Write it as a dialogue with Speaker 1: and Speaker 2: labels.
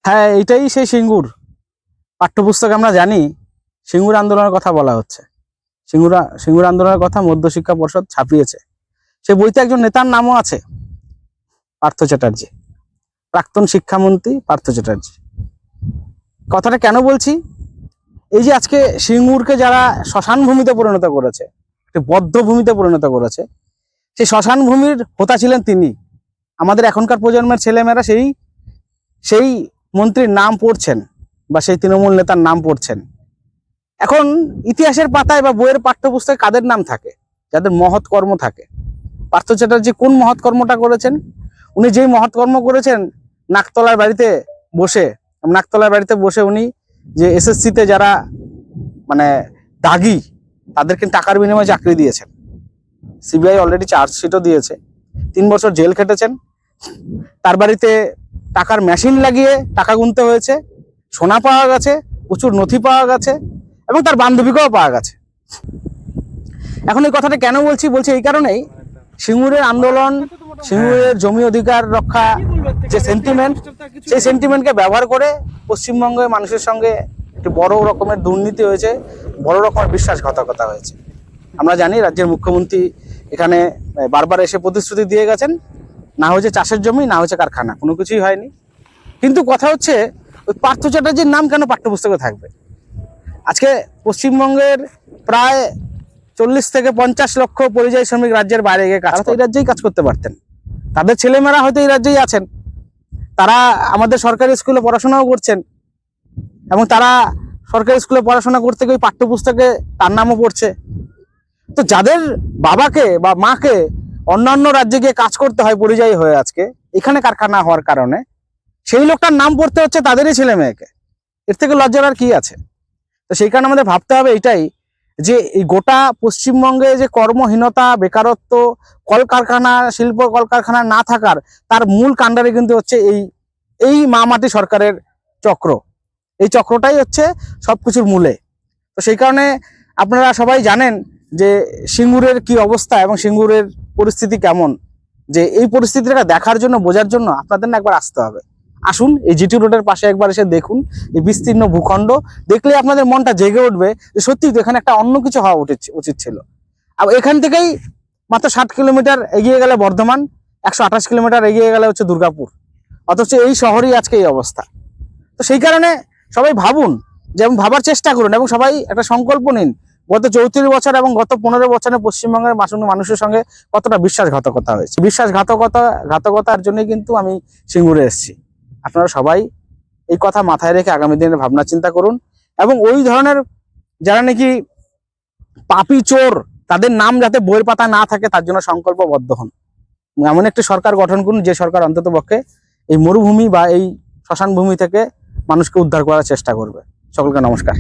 Speaker 1: হ্যাঁ, এটাই সেই সিঙ্গুর। পাঠ্যপুস্তকে আমরা জানি সিঙ্গুর আন্দোলনের কথা বলা হচ্ছে। সিঙ্গুর আন্দোলনের কথা মধ্যশিক্ষা পর্ষদ ছাপিয়েছে। সেই বইতে একজন নেতার নামও আছে, পার্থ চ্যাটার্জি, প্রাক্তন শিক্ষামন্ত্রী পার্থ চ্যাটার্জি। কথাটা কেন বলছি, এই যে আজকে সিঙ্গুরকে যারা শ্মশান ভূমিতে পরিণত করেছে, একটি বদ্ধ ভূমিতে পরিণত করেছে, সেই শ্মশান ভূমির হোতা ছিলেন তিনি। আমাদের এখনকার প্রজন্মের ছেলেমেয়েরা সেই মন্ত্রীর নাম পড়ছেন বা সেই তৃণমূল নেতার নাম পড়ছেন। এখন ইতিহাসের পাতায় বা বইয়ের পাঠ্যপুস্তকে কাদের নাম থাকে? যাদের মহৎ কর্ম থাকে। পার্থ চ্যাটার্জি কোন মহৎ কর্মটা করেছেন? উনি যেই মহৎ কর্ম করেছেন, নাকতলার বাড়িতে বসে উনি যে এসএসসিতে যারা মানে দাগি তাদের কিন্তু টাকার বিনিময়ে চাকরি দিয়েছেন। সিবিআই অলরেডি চার্জশিটও দিয়েছে। 3 বছর জেল খেটেছেন। তার বাড়িতে টাকার মেশিন লাগিয়ে টাকা গুনতে হয়েছে, সোনা পাওয়া গেছে, প্রচুর নথি পাওয়া গেছে এবং তার বান্ধবীকেও পাওয়া গেছে। এখন এই কথাটা কেন বলছি এই কারণেই, সিঙ্গুরের আন্দোলন, সিঙ্গুরের জমি অধিকার রক্ষা যে সেন্টিমেন্ট, সেই সেন্টিমেন্টকে ব্যবহার করে পশ্চিমবঙ্গের মানুষের সঙ্গে একটি বড় রকমের দুর্নীতি হয়েছে, বড় রকমের বিশ্বাসঘাতকতা হয়েছে। আমরা জানি রাজ্যের মুখ্যমন্ত্রী এখানে বারবার এসে প্রতিশ্রুতি দিয়ে গেছেন, না হয়েছে চাষের জমি, না হয়েছে কারখানা, কোনো কিছুই হয়নি। কিন্তু কথা হচ্ছে, ওই পার্থ চ্যাটার্জির নাম কেন পাঠ্যপুস্তকে থাকবে? আজকে পশ্চিমবঙ্গের প্রায় 40 থেকে 50 লক্ষ পরিযায়ী শ্রমিক রাজ্যের বাইরে গিয়ে কাজ, এই রাজ্যেই কাজ করতে পারতেন। তাদের ছেলেমেয়েরা হয়তো এই রাজ্যেই আছেন, তারা আমাদের সরকারি স্কুলে পড়াশোনাও করছেন এবং তারা সরকারি স্কুলে পড়াশোনা করতে গিয়ে পাঠ্যপুস্তকে তার নামও পড়ছে। তো যাদের বাবাকে বা মাকে অন্যান্য রাজ্যে গিয়ে কাজ করতে হয় পরিযায়ী হয়ে, আজকে এখানে কারখানা হওয়ার কারণে সেই লোকটার নাম পড়তে হচ্ছে তাদেরই ছেলে মেয়েকে। এর থেকে লজ্জার আর কি আছে? তো সেই কারণে আমাদের ভাবতে হবে এটাই, যে এই গোটা পশ্চিমবঙ্গে যে কর্মহীনতা, বেকারত্ব, কলকারখানা, শিল্প কলকারখানা না থাকার তার মূল কাণ্ডারি কিন্তু হচ্ছে এই মামাটি সরকারের চক্র। এই চক্রটাই হচ্ছে সবকিছুর মূলে। তো সেই কারণে আপনারা সবাই জানেন যে সিঙ্গুরের কি অবস্থা এবং সিঙ্গুরের পরিস্থিতি কেমন। যে এই পরিস্থিতিটা দেখার জন্য, বোঝার জন্য আপনাদের না একবার আসতে হবে। আসুন, এই জিটি রোডের পাশে একবার এসে দেখুন এই বিস্তীর্ণ ভূখণ্ড। দেখলে আপনাদের মনটা জেগে উঠবে যে সত্যি তো এখানে একটা অন্য কিছু হওয়া উচিত ছিল। আর এখান থেকেই মাত্র 60 কিলোমিটার এগিয়ে গেলে বর্ধমান, 128 কিলোমিটার এগিয়ে গেলে হচ্ছে দুর্গাপুর। অথচ এই শহরই আজকে এই অবস্থা। তো সেই কারণে সবাই ভাবুন, যেমন ভাবার চেষ্টা করুন এবং সবাই একটা সংকল্প নিন। গত 34 বছর এবং গত 15 বছরে পশ্চিমবঙ্গের মানুষের সঙ্গে কতটা বিশ্বাসঘাতকতা হয়েছে। বিশ্বাসঘাতকতার জন্যই কিন্তু আমি সিঙ্গুরে এসেছি। আপনারা সবাই এই কথা মাথায় রেখে আগামী দিনের ভাবনা চিন্তা করুন এবং ওই ধরনের যারা নাকি পাপী চোর, তাদের নাম যাতে বইয়ের পাতা না থাকে তার জন্য সংকল্পবদ্ধ হন। এমন একটি সরকার গঠন করুন যে সরকার অন্তত পক্ষে এই মরুভূমি বা এই শ্মশান ভূমি থেকে মানুষকে উদ্ধার করার চেষ্টা করবে। সকলকে নমস্কার।